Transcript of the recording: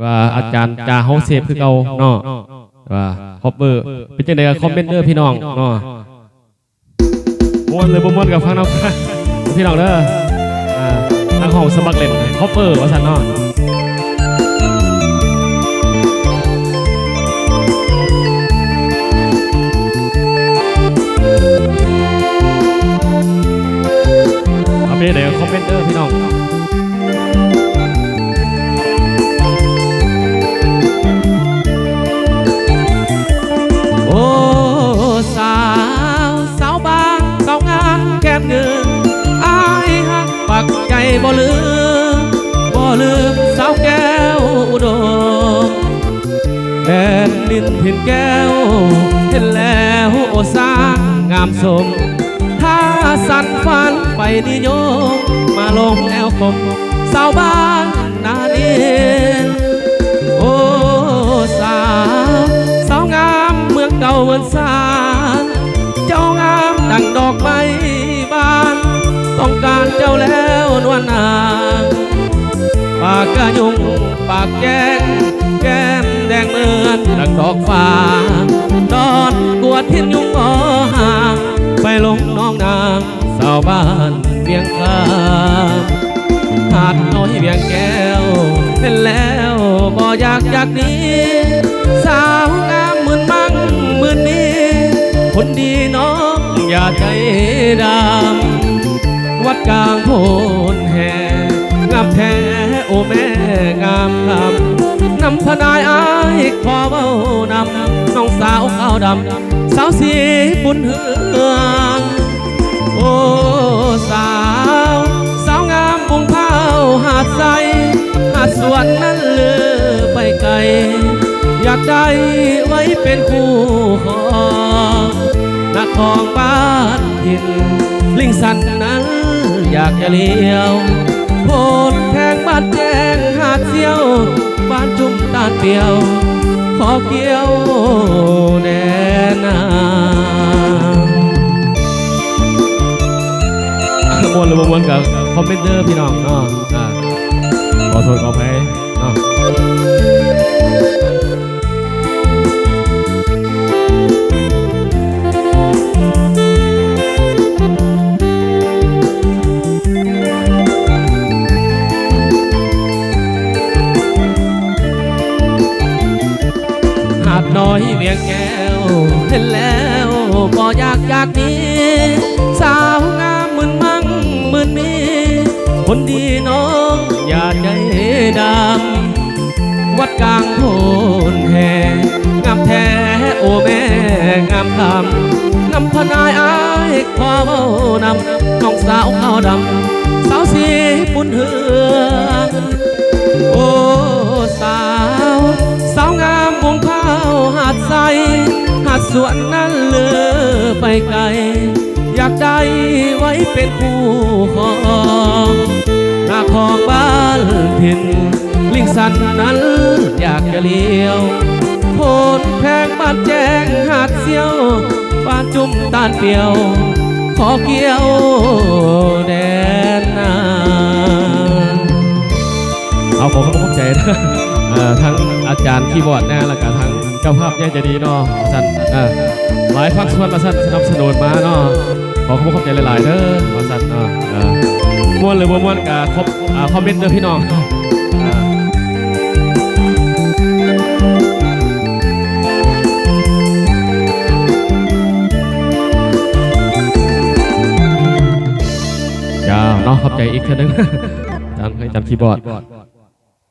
ว่าอาจารย์จ่าเฮาเซฟคือเก่าเนาะว่าคอปเปอร์เป็นจังได๋ก็คอมเมนต์เด้อพี่น้องเนาะม่วนเลยบ่ม่วนกับฟังนำพี่น้องเด้อทางห้องสมัครเล่นคอปเปอร์ว่าซั่นเนาะเอาไปเด้อคอมเมนต์เด้อพี่น้องบ่ลืมสาวแก้วอุดมแดนดินถิ่นแก้วเห็นแล้วโอสางงามสมถ้าสั่นฝันไปนิยมมาลงแอวคมสาวบ้านนานีโอ้สาวงามเมืองเก่าเมืองสานเจ้างามดังดอกไม้บานต้องการเจ้าแล้วนวลนางปากกะยุงปากแก้มแก้มแดงเหมือนดังดอกฟ้านอนกวดพินยุงอ่อห่างไปลงน้องนางสาวบ้านเวียงคามหาดน้อยเวียงแก้วเห็นแล้วบ่อยากหนีสาวงามหมื่นมั่งหมื่นนี้คนดีน้องอย่าใจดำวัดกลางโพนแห่งามแท้โอแม่งามคำนำทนายอ้ายขอเบ้านำน้องสาวขาวดำสาวสีบุญเฮืองโอ้สาวงามบุงเผาหาดใสหาดสวนนั้นเลือไปไกลอยากได้ไว้เป็นคู่ของนักของบ้านถิ่นลิงสันนั้นอยากจะเลี้ยวโพดแทงบ้านแจ้งหาดเสียวบ้านจุ่มตาเปียวขอเกี่ยวแน่นาขมวนหรือบ่มวนกับคอมเมนเตอร์พี่น้องเนาะขอโทษขออภัยเนาะน้อยเวียงแก้วเห็นแล้วบ่อยากหนีสาวงามหมื่นมั่งหมื่นมีคนดีน้องอย่าใจดำวัดกลางโพนแห่งามแท้โอแม่งามคำนำทนายอ้ายขอเบ้านำน้องสาวขาวดำสาวสีบุญเฮืองโอ้สาวงามวงเผาหาดใสหาดสวนนั้นเลือไปไกลอยากได้ไว้เป็นคู่ของนาของบ้านถิ่นลิงสันนั้นอยากจะเลี้ยวโพดแพงบ้านแจ้งหาดเสียวบ้านจุ่มตาลเปียวขอเกี่ยวแดนนาเอาผมก็ภูมิใจนะทั้งอาจารย์คีย์บอร์ดแน่แล้วก็ทั้งเจ้าภาพแย่จะดีเนาะท่านหลายภาคส่วนมาสั่นสนับสนุนมาเนาะขอขอบใจหลายๆเด้อมาสั่นเนาะม้วนหรือบ่ม้วนกับคอมเมนต์เด้อพี่น้องจ้าเนาะขอบใจอีกเท่านึงอาจารย์คีย์บอร์ด